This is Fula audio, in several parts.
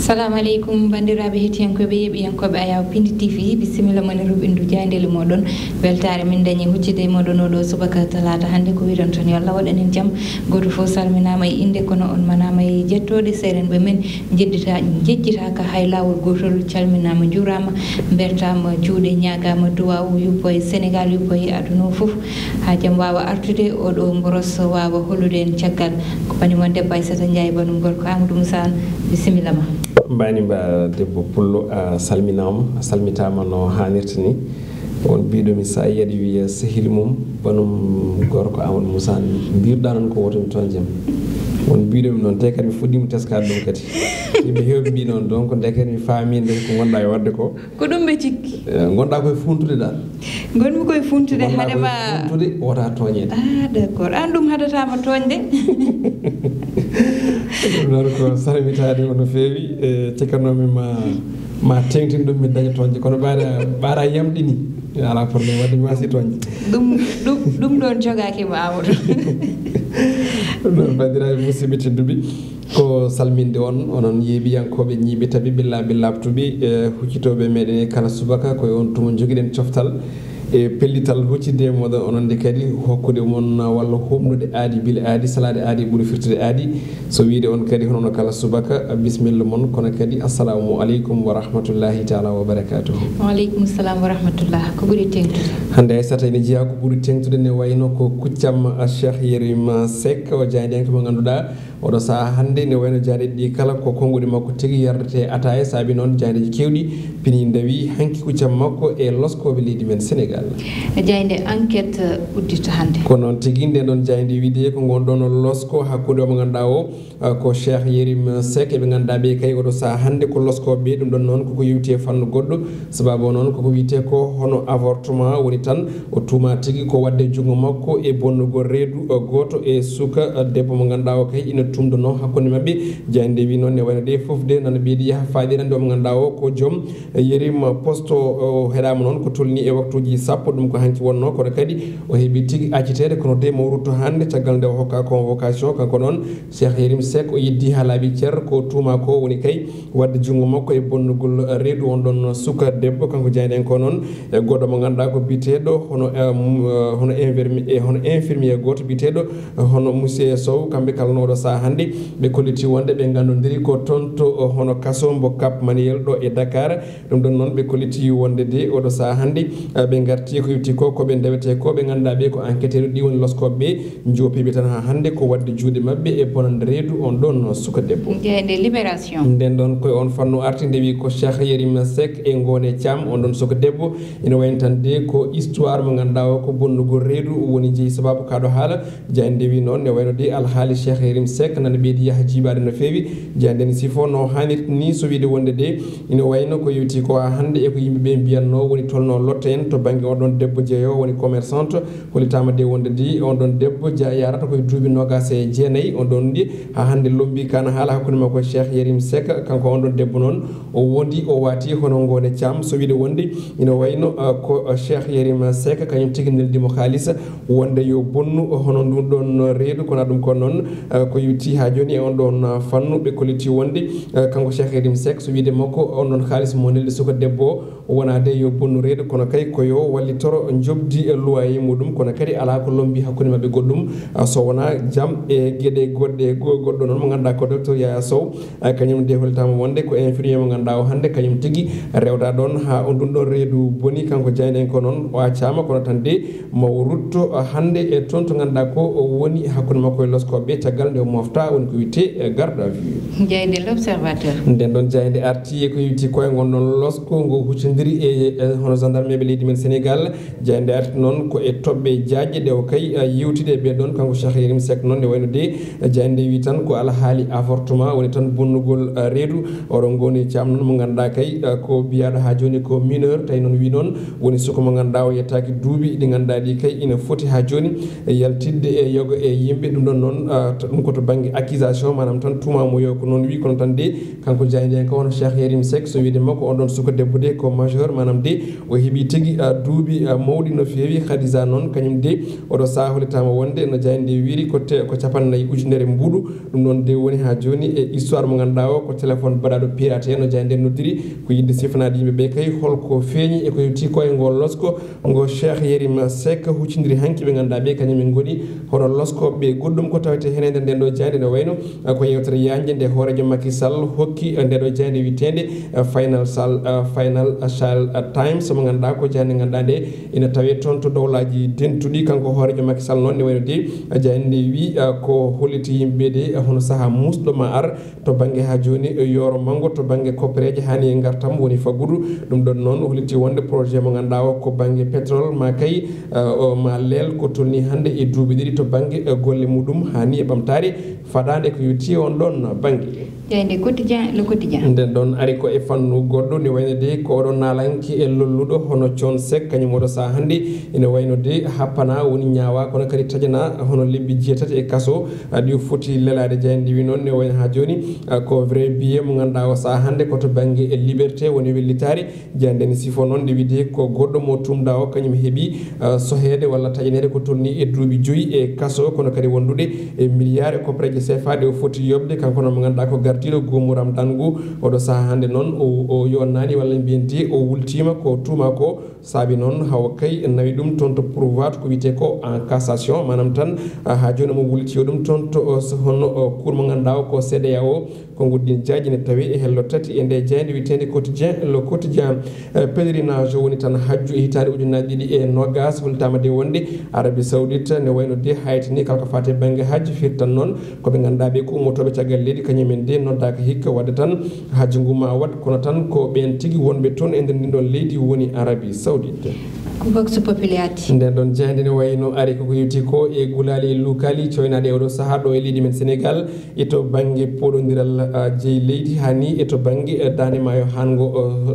Assalamu alaikum bandiraɓe hettiyankoɓe yeɓiyankoɓe Ayaw Piindi TV bisimilla moni ruɓindu jayndeli moɗon weltare min dañi huccide e moɗon oɗo subaka talata hannde ko wiɗon toon yo Allah waɗanen jaam goto fof salminama e inde kono on manama e jettoɗe serenɓe men jejjitaka hay lawol gotol calminama juurama bertama juuɗe ñagama duwaw yuppo e Sénégal yuppo e aduna o foof ha jaam wawa artude oɗo mboros wawa hollude en caggal ko banimon debbo Aissata Ndiaye banum gorko Amadou Moussa bisimilla ma mbani mba debbo Pullo a salminama a salmitama no hannirta ni on mbiɗomi sa yiyaɗi wiya sehil mum banum gorko Amadou Moussa mbirɗa noon ko wotomi toon jaam on mbiɗomi noon te kadi mi fuɗɗima teskade ɗum kadi yimɓe hewɓe mbi noon donc nde kadi mi faami nde ko gonɗa e wadde ko ɗum ɓe cikki gonɗa koye funtude dal gonmi koye funtude haɗema funtude wota toñede d' accord an ɗum hadatama toñde ɗum noon ko salmitade no feewi e cikkanomi ma tengtin ɗum mi daña toñde kono ɓaɗa yamɗini ala probléme wadde mi wasi toñde ɗum ɗon jogakima Amadou ɗum noon bandiraɓe musidɓe tedduɓe ko salminde on onon yeeɓiyankoɓe ñiiɓe tabi billaɓe labtuɓe huccitoɓe meɗen e kala subaka koye on tuma joguiɗen coftal e pellital huccide moɗon ononde kadi hokkude mon walla homnude aadi bile aadi salade aadi ɓuuri firtude aadi so wiide on kadi honono kala subaka bisimilla moon kono kadi assalamu aleykum wa rahmatullahi taala wa barakatuhu waaleykum salam wa rahmatullah ko ɓuuri tengtude hande Aissata ene jeeya ko ɓuuri tengtude ne wayno ko kuccam Cheikh Yérim Seck o jaydenke mo ganduɗa oɗo saaha hande ne wayno jaareji ɗi kala ko konguɗi makko tigui yardete ataya saabi noon jaydeji kewɗi Piindi dawi hanki kuccam makko e loskoɓe leydi men Sénégal jayde enquête uddita hande ko noon tigui nde ɗon jayde wiide ko gonɗon losko hakkude omo ganduɗa o ko Cheikh Yérim Seck eɓe ganduɗa ɓe kay oɗo saaha hande ko loskoɓe ɗum ɗon noon koko yewti fannu goɗɗo sababu noon koko wiyete ko hono avortement woni tan o tuuma tigui ko wadde junggo makko e bonnugol reedu goto e suka debbo mo ganduɗa o kay ina tumdono hakkude mabɓe jayde wi noon ne wayno de foof de nana ɓeydi yaaha faɗirande omo ganduɗa o ko joom Yérim poste o heɗama noon ko tolni e waktuji sappo ɗum ko hanki wonno kono kadi o heeɓi tigui accitede kono de mo rutto hande caggal nde o hokka convocation kanko noon Cheikh Yérim Seck o yeddi ha laaɓi ceer ko tuuma ko woni kay wadde junggo makko e bonnugol reedu on ɗon suka debbo kanko jayden ko noon e goɗɗo mo ganduɗa ko biteɗo hono infirmier goto biteɗo hono monsieur Sow kamɓe kala noɗo saaha hande ɓe kolliti wonde ɓe gandodiri ko toon to hono kaso mbo Cap Manuel ɗo e Dakar ɗum ɗon noon ɓe kolliti wonde de oɗo saaha hande ɓe garti ko yewti ko koɓe ndewete ko ɓe ganduɗa ɓe ko enquêteur ɗi woni loskoɓe ɓe jopiɓe tan ha hande ko wadde juuɗe mabɓe e bonande reedu on ɗon suka debbo jeyde libération nden ɗon koye on fannu arti nde wi ko Cheikh Yérim Seck e Ngone Thiam on ɗon suka debbo ina wayno tan de ko histoire mo ganduɗa o ko bonnugol reedu woni jeeyi sababu kaɗo haala jayde wi noon ne wayno de alhaali Cheikh Yérim Seck nana ɓeydi yaaha jiiɓade no feewi jayden sifo no hannirta ni so wiide wonde de ina wayno ko yewti ko ha hande e ko yimɓeɓe mbiyanno woni tolno lotta en to banggue oɗon debbo jeeyo woni commerçante hollitama de wonde di on ɗon debbo yarata koye duuɓi nogas e jeenayyi on ɗon ɗi ha hande lombi kana haala hakkude makko Cheikh Yérim Seck kanko on ɗon debbo noon o wondi o wati hono Ngone Thiam so wiide wonde ina wayno ko Cheikh Yérim Seck kañum tigui neldimo haalisa wonde yo bonnu hono ɗum ɗon reedu kono ɗum kon noon ko yewti ha joni e on ɗon fannu ɓe kolliti wonde kanko Cheikh Yérim Seck so wiide makko on ɗon haalis mo neldi suka debbo o wona de yo bonnu reedu kono kay koyo wallitoro jobdi loyer muɗum kono kadi ala ko lombi hakkude mabɓe goɗɗum so wona jaam e gueɗe goɗɗo noon mo ganduɗa ko docteur Yaya Sow kañum de hollitama wonde ko infirmier mo ganduɗa o hande kañum tigui rewda ɗon ha on ɗum ɗon reedu boni kanko jayden ko noon o accama kono tan de mo rutto hande e toon to ganduɗa ko woni hakkude makko e loskoɓe caggal nde o mofta woni ko witte garde à vue jeyde l'observateur nden ɗon jayde arti ko yewti koye gonɗon losko ngo huccodiri e hono gendarme ɓe leydi men Sénégal jayde arti noon ko e toɓɓe jaajƴe ɗe o kay yewtide ɓe ɗon kanko Cheikh Yérim Seck noon ne wayno de jayde wi tan ko alhaali avortement woni tan bonnugol reedu oɗon Ngone Thiam noon mo ganduɗa kay ko biyaɗo ha joni ko mineur tawi noon wi noon woni suka mo ganduɗa o yettaki duuɓi ɗi ganduɗa ɗi kay ina foti ha joni yaltidde e yoga e yimɓe ɗum ɗon noon ɗum koto bangi accusation manam tan tuma mo yo ko non wi kono tan de kanko jayde en ko on Cheikh Yerim Seck so wiide makko on don suko debbo de ko majeur manam de o hebi tigi duubi mawdi no feewi Khadija non kanyum de odo saholitama wonde no jayde wiiri ko capannayi ujunere mbudu dum non de woni ha joni e histoire mo ganda o ko téléphone badado pirate no jayde noddiri ko yidde sifanade yimbe be kay holko feeñi e ko yuti ko e ngol losko ngo Cheikh Yerim Seck huccindiri hanki be ganda be kanyum en goni hono losko be goddum ko tawete henede den do jayde no wayno ko yewtere yanje de horejo Macky Sall hokki de do jayde witende final shall times mo ganda ko jayde ganda de ina tawe ton to dowlaji dentudi kanko horejo Macky Sall non ne wayno de jayde wi ko holiti yimbe de hono saha musdo ma ar to bange ha joni yoro mango to bange kopereje hani e gartam woni fagudu dum don non holiti wonde projet mo ganda o ko bange pétrole ma kay ma lel ko tolni hande e duubi didi to bange golle mudum hani e bamtari fadande ko yuti on don bange jayde quotidien le quotidien den don ari ko e fannu goddo ni wayno de ko don nalanki e lolludo hono Thione Seck kanyum modo sa hande ina wayno de happana woni nyaawa kono kadi tajana hono lebbi jeetati e kaso adi foti lelade jayde wi non ne wayno ha joni ko vrai billet mo ganda o sa hande ko to bangi e liberté woni wellitari jande ni sifo non de wide ko goddo mo tumda o kanyum hebi sohede walla tajanede ko tolni e duubi joyi e kaso kono kadi wondude e milliard ko preje CFA de foti yobde kanko non mo ganda ko gartido gomuram dangu odo sa hande non o yonnani walla mbiyenti o wultima ko tuma ko sabi non haw kay nawi dum ton to prouvat ko wite ko en cassation manam tan ha joni mo wulti dum ton to hono cour mo ganda ko CEDEAO ko guddin jaaji ne tawi e hello tati e nde jayde witende quotidien le quotidien pèlerinage woni tan hajju e hitande ujunaji didi e nogas hultama de wonde Arabie Saoudite ne wayno de haytini kalko fate bange hajju firtan non ko be ganda be ko motobe tagal ledi kanyemen de noddaka hikka wadde tan hajju nguma wad kono tan ko ben tigi wonbe ton e nder ndon leydi woni Arabie Saoudite vox populi nden don jande ne wayno ari ko yuti ko e gulali lukali coynade odo saha do e leydi men Sénégal eto bangi podondiral jeey leydi hani eto bangi dane mayo hango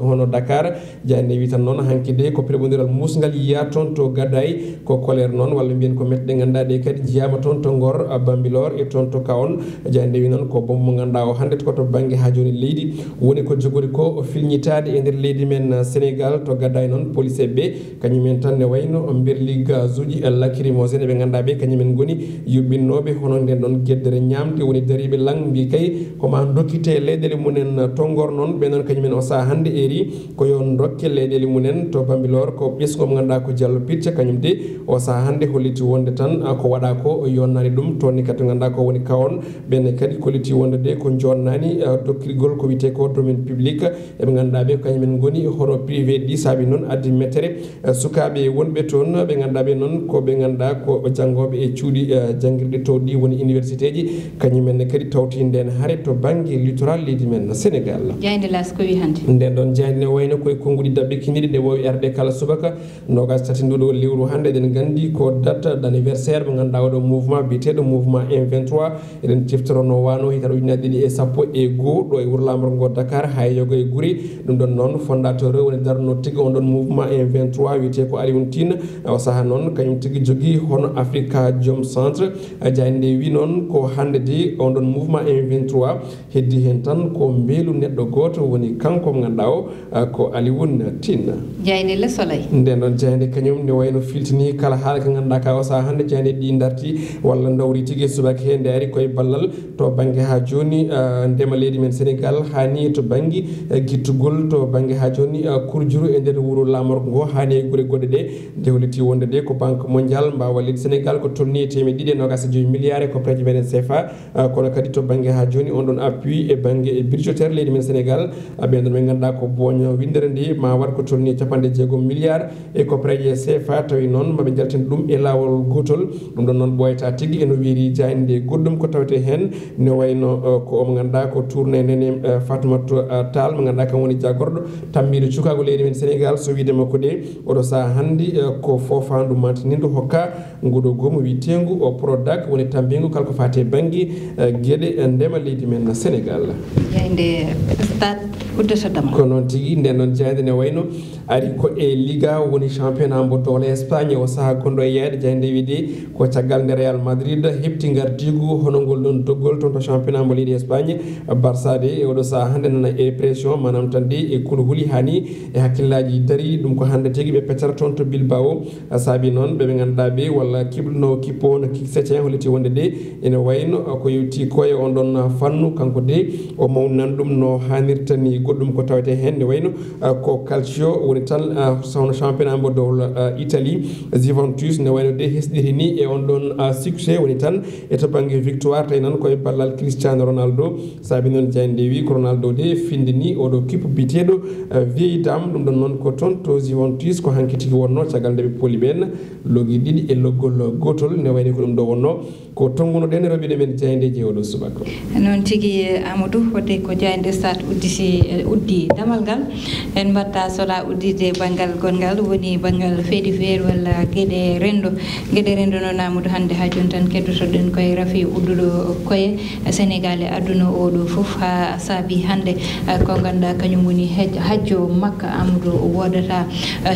hono Dakar jande wi tan non hankide ko prebondiral musgal yiya ton to gaday ko colère non walla bien ko metde gandade kadi jiyama ton to Ngor Bambilor e ton to Kaon jande wi non ko bom mo ganda o hande ko to bangi ha joni leydi woni ko jogori ko filñitade e nder leydi men Sénégal to gaday non police be kanyumen tan ne wayno berli gazuji lacrymogène be ganda be kanyumen goni yubbinobe hono den don geddere nyamde woni daribe langbi kay ko ma dokkite leedele munen tongor non be non kanyumen o sa hande eri ko yon dokke leedele munen to Bambilor ko bisko mo ganda ko jallo picce kanyum de o sa hande holiti wonde tan ko wada ko yonnani dum tonni kat ganda ko woni Kaon ben kadi koliti wonde de ko jonnani dokkirgol ko wite ko domaine public e be ganda be kanyumen goni hono privé di sabi non addi metere sukabe wonbe ton be ganda be non ko be ganda ko jangobe e cuudi jangirde to di woni université ji kanyumen kadi tawti den hare to bangi littoral leydi men Sénégal jayde las ko wi hande nden don jayde wayno koy kongudi dabbe kinidi de wowi arde kala subaka nogas tati ndudo lewru hande den gandi ko date d'anniversaire mo ganda wado mouvement bitedo mouvement M23 eden tiftorono wano hitaro unadi e sappo e go do e wurlamor go Dakar hayyogo e guri dum don non fondateur woni darno tigo on don mouvement M23 wite ko Alioune Tine o saha non kanyum tigi jogi hono Africa Jom Centre jayde wi non ko hande di on don mouvement M23 heddi hen tan ko mbelu neddo goto woni kanko mo ganda o ko Alioune Tine jayde le soleil nden don jayde kanyum ne wayno filtini kala haala ka ganda ka o saha hande jayde di darti walla dawri tigi subaka hende ari koy ballal to bangi ha joni ndema leydi men Sénégal hani to bangi gittugol to bangi ha joni kurjuru e nder wuro lamor go hani gure godde de holiti wonde de ko banque mondial mbawa leydi Sénégal ko tolni temi dide nogas joyi milliard ko preji men CFA kono kadi to bangi ha joni on don appui e bangi e budgétaire leydi men Sénégal ben don men ganda ko boño windere ndi ma war ko tolni 60 milliard e ko preji CFA tawi non mabe jaltin dum e lawol gotol dum don non boyta tigi eno wiiri jande goddum ko tawte hen ne wayno ko o ganda ko tourné nene Fatoumata Tall mo ganda kan woni jagordo tammido cukago leydi men Sénégal so wiide makko de odo sa handi ko fofandu mantinindo hokka ngudo gomo witengu o product woni tambingu kalko fate bangi gede ndema leydi men Sénégal yande stade uddata ko non tigi nden non jayde ne wayno ari ko e Liga woni championnat mbo dole Espagne o saha gondo e yede jayde widi ko caggal nde Real Madrid hepti gardigu hono gol don doggol ton to championnat mbo leydi Espagne Barça de odo saha hande nana e pression manam tande e kulhuli hani e hakkillaji dari dum ko hande tigi be peccata ton to Bilbao sabi non be ganda be walla kibno kipo no kiksete holiti wonde de ene wayno ko yewti koye on don fannu kanko de o mawnan dum no hanirtani goddum ko tawete hen ne wayno ko calcio woni tan sono championnat mbo dow Italie Juventus ne wayno de hesdiri ni e on don succès woni tan e to bangi victoire tay nan koye ballal Cristiano Ronaldo sabi non jande wi ko Ronaldo de findini o do kipu bitedo vieille dame dum don non ko ton to Juventus ko hankiti wonno cagal de poli ben logi didi e loggol gotol ne wayni ko dum do wonno ko tonguno den robi de men jande jeewodo subako non tigi Amadou hote ko jande stade uddi damal gal en batta sola uddide bangal gongal woni bangal feedi feer walla gede rendo non Amadou hande ha jon tan keddoto den koye rafi uddudo koye Sénégal e aduna o do fof ha saabi hande ko ganda kanyum woni hajjo makka Amadou wodata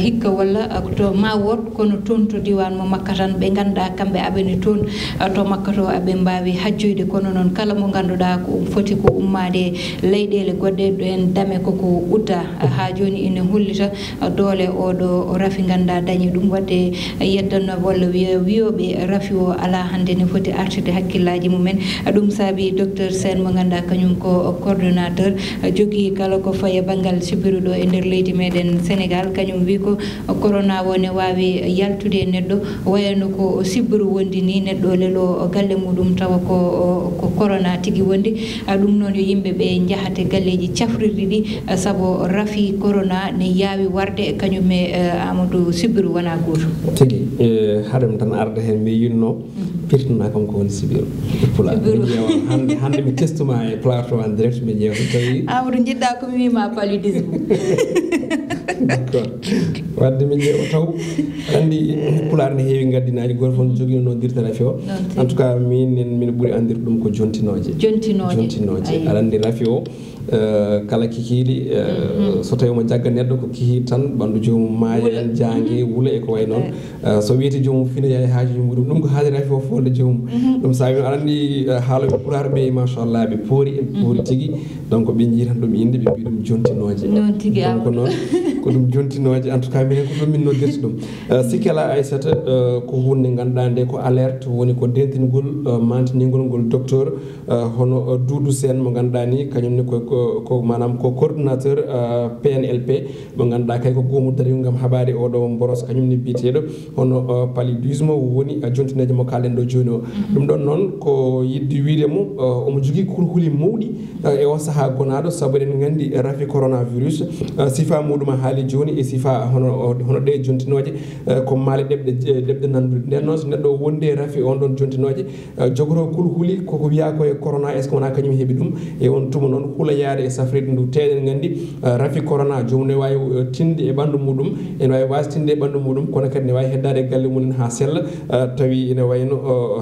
hikka walla to ma wot kono ton to diwan mo makka tan be ganda kambe abeni ton to makka to abe mbawi hajjoyde kono non kala mo ganduda ko foti ko ummade leydele godde en dame koko udda ha joni ene hollita dole o do rafi ganda dañi dum wadde yeddanno walla wiyobe rafi o ala hande ne foti artide hakkillaji mumen dum sabi docteur Sen mo ganda kanyum ko coordinateur jogi kala ko faye bangal sibiru do e nder leydi meden Sénégal kanyum wi ko corona woni wawi yaltude neddo wayano ko sibiru wondi ni neddo lelo galle mudum tawa ko corona tigi wondi dum non yo yimbe be jahate galleji cafrirdi di sabo rafi corona ne yawi warde kanyum Amadou sibiru wana goto tigi hadam tan arde hen mi yinno pirtuna kam ko woni sibiru pulaar hande mi testuma e plateau en direct mi jeewa tawi Amadou jidda ko mi wima paludisme d'accord wadde mi jeewa taw andi pulaar ne heewi gaddinaji goto fon jogino no dirta rafi o en tout cas min buri andir dum ko jontinoje aɗa andi rafi o kala kikiiɗi so tawi mo jagga neɗɗo ko kihi tan ɓanndu joomum maaya en jangue wuula e ko way noon so wiyete joomum fina yaha haaji muɗum ɗum ko haade rafi o folde joomum ɗum sawi aɗa andi haaloɓe pulaar ɓe machallah ɓe poori ɓe poori tigui donc ɓe jii tan ɗum inde ɓe mbi ɗum jontinoje donc noon ko ɗum jontinoje en tout cas minen ko ɗum min noddirta ɗum sikki ala Aissata ko hunde ganduɗa nde ko alerte woni ko dentingol mantinigol ngol docteur hono Doudou Sène mo ganduɗa ni kañumne ko manam ko coordinateur PNLP mo ganduɗa kay ko gomu dari ngam habari oɗo boros kañumne biteɗo hono paludisme woni jontineje mo kalen ɗo joni o ɗum ɗon noon ko yidde wiide mo omo jogui kurhuli mawɗi e o saaha gonaɗo saabu eɗen gandi rafi coronavirus sifa muɗum a haali joni e sifa hono ɗe jontinoje ko maale ɗeɓɗe nandude nden noon so neɗɗo wonde rafi on ɗon jontinoje jogoto kurhuli koko wiya koye corona est ce que wona kañum heeɓi ɗum e on tuma noon huula yaade e safrede ndu teɗen gandi rafi corona jomum ne wawi tinde e ɓandu muɗum ene wawi wasitinde e ɓandu muɗum kono kadi ne wawi heddade e galle mumen ha sella tawi ene wayno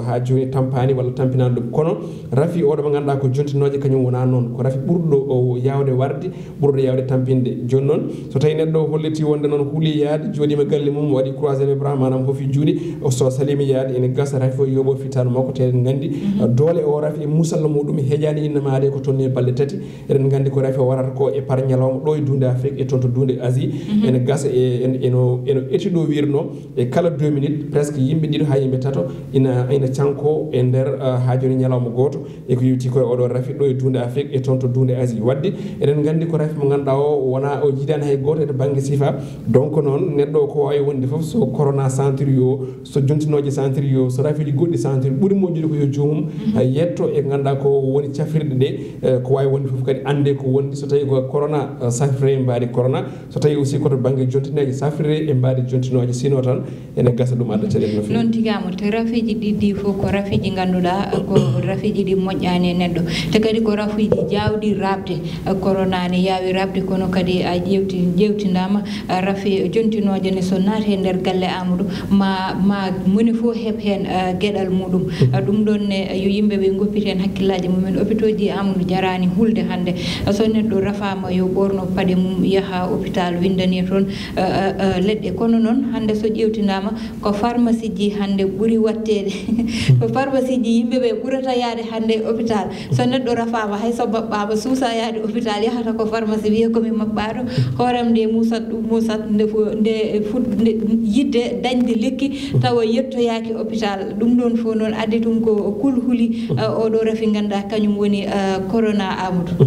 ha joni tampani walla tampinani ɗum kono rafi oɗo mo ganduɗa ko jontinoje kañum wona noon ko rafi ɓurɗo o yawde warde ɓurɗo yawde tampinde joni noon so tawi neɗɗo holliti wonde noon huuli yaade joɗima galle mum waɗi croisé les bras manam hofi juuɗe so salimi yaade ene gasa rafi o yoɓo fitano makko teɗen gandi doole o rafi e musalla muɗum heeƴani innamaade ko toon e balɗe tati eɗen gandi ko rafi o warata ko e par ñalawma ɗo e dunde Afrique e toon to dunde Asie ene gasa eno étude o wirno e kala 2 minutes presque yimɓe ɗiɗo ha yimɓe tato ina canko e nder ha joni ñalawma goto e ko yewti koye oɗo rafi ɗo e dunde Afrique e toon to dunde Asie wadde eɗen gandi ko rafi mo ganduɗa o wona o jiidani hay goto e banggue sifa donc noon neɗɗo ko wawi wonde foof so corona sentiri yo so jontinoje sentiri yo so rafiji goɗɗi sentiri ɓuuri moƴƴude ko yo joomum yetto e ganduɗa ko woni cafrirɗe ɗe ko wawi wonde foof kadi ande ko wondi so tawi ko corona safrire mbaadi corona so tawi aussi koto banggue jontineji safrire e mbaadi jontinoje sino tan ene gasa ɗum adda caɗele no fewi noon tigamo te rafiji ɗiɗɗi fof ko rafiji ganduɗa ko rafiji ɗi moƴƴani e neɗɗo te kadi ko rafiji jawɗi rabde corona ne yawi rabde kono kadi a jewtidama rafi jontinoje ne so naati e nder galle Amadou ma moni fof heeb hen gueɗal muɗum ɗum ɗon ne yo yimɓeɓe goppiti hen hakkillaji mumen hôpitaux ji Amadou jarani hulde hande so neɗɗo rafama yo ɓorno paɗe mum yaha hôpital windani toon leɗɗe kono noon hande so ƴewtidama ko pharmacie ji hande ɓuuri wattede ko pharmacie ji yimɓeɓe ɓurata yaade hande hôpital so neɗɗo rafama hay so maɓɓama suusa yaade hôpital yahata ko pharmacie wiye komi maɓɓaɗo hoorem nde musat nde yidde dañde lekki tawa yettoyaki hôpital ɗum ɗon fof noon addi tum ko kulhuli oɗo rafi ganduɗa kañum woni corona Amadou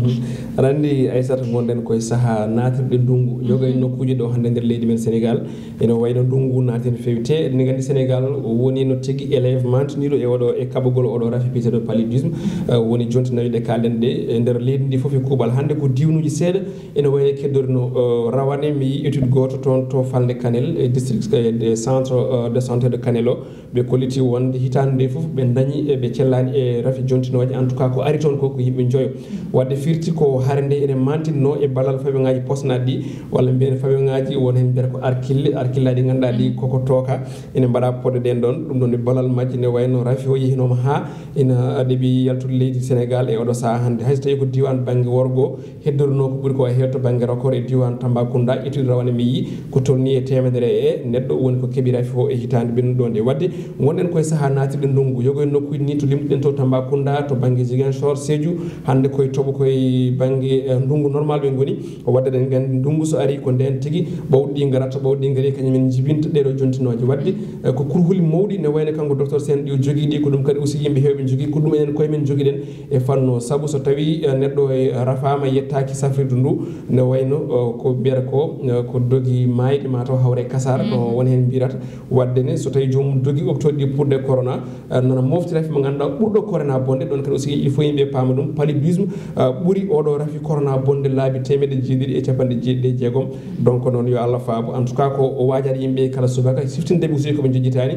aɗa andi Aissata gonɗen koye saaha natirɗe ndungu yoga e nokkuji ɗo hande nder leydi men Sénégal ene wayno ndungu naati no fewi te ni gandi Sénégal woni no tigui élève mantiniɗo e oɗo e kaɓogol oɗo rafi biyeteɗo paludisme woni jontinayi ɗe kalɗen ɗe e nder leydi ndi foof e kuuɓal hande ko diwnuji seeɗa ene wayno keddorino rawane mi yi étude goto toon to falde Kanel e district de centre de santé de Kanel o ɓe kolliti wonde hitande nde foof ɓe dañi ɓe cellani e rafi jontinoje en tout cas ko ari toon ko yimɓe joyo wadde firti ko hare nde ene mantinno e ballal faɓeŋaji posnaɗi ɗi walla mbiyen faɓeŋaji won hen mbiyata ko arkillaji ganduɗa ɗi koko tooka ene mbaɗa podde ɗen ɗon ɗum ɗon e ballal majji ne wayno rafi o yehinoma ha ina ɗeeɓi yaltude leydi Sénégal e oɗo saaha hande hayso tawi ko diwan banggue worgo heddoruno ko ɓuuri ko hetto banggue record e diwan Tambacounda étude rawane mi yi ko tolni e temedere e neɗɗo woni ko keeɓi rafi o e hitande ɓennuɗo nde wadde gonɗen koye saaha natirɗe ndungu yogo e nokkuji ni to limtuɗen to Tambacounda to banggue Ziguinchor Sédhiou hande koye tooɓo koye banggue ndungu normal ɓe goni wadde ɗen gandi ndungu so ari ko nden tigui ɓawɗi garata ɓawɗi gaari kañumen jibinta ɗeɗo jontinoje wadde ko kurhuli mawɗi ne wayno kanko docteur Sène ɗi o joguiɗi ko ɗum kadi aussi yimɓe hewɓe jogui ko ɗum enen koyemen joguiɗen e fanno saabu so tawi neɗɗo e rafama yettaki safrirdu ndu ne wayno ko mbiyata ko dogi mayɗe mataw hawre kasar no woni hen mbirata wadde ne so tawi jomum dogi optoɗe ɗi pour de corona nana mofti rafi mo ganduɗa ɓurɗo corona bonde ɗon kadi aussi il faut yimɓe paama ɗum paludisme ɓuuri oɗo rafi corona bonde laabi temedde jeeɗiɗi e capanɗe jeeɗiɗi e jeegom donc noon yo Allah faabo en tout cas ko wajaɗe yimɓe kala subaka siftindeɓe aussi koɓe jojjitani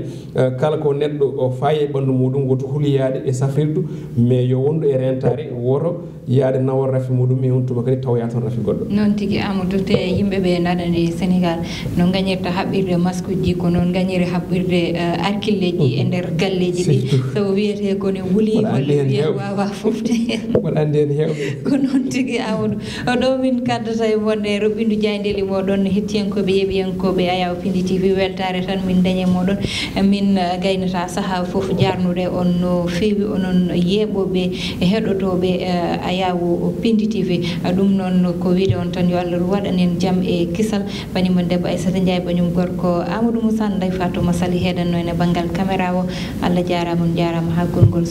kala ko neɗɗo o faayi e ɓandu muɗum woto huliyade e safrirdu mais yo wondu e rentare woto yaade nawor rafi muɗum e on tuma kadi taw yatan rafi goɗɗo noon tigui Amadou te yimɓeɓe naɗani Sénégal no gañirta haɓɓirde masque uji ko noon gañiri haɓɓirde arkilleji e nder galleji ɗi sabu wiyete kone wuuli walla wiye wawa fofte hen wona andi hen hewɓe ko noon tigui Amadou oɗo min kaddata e wonde roɓindu jayndeli moɗon hettiyankoɓe yeeɓiyankoɓe Ayaw Piindi TV weltare tan min dañe moɗon min gaynata saaha foof jarnude on no fewi onon yeeɓoɓe e heɗotoɓe Ayaw Piindi TV ɗum noon ko wiide on tan yo Allah waɗanen jaam e kisal banimon debbo Aissata Ndiaye bañum gorko Amadou Moussa Ndeye Fatou Massaly heɗanno ene banggal caméra o Allah jarama on jarama ha gongol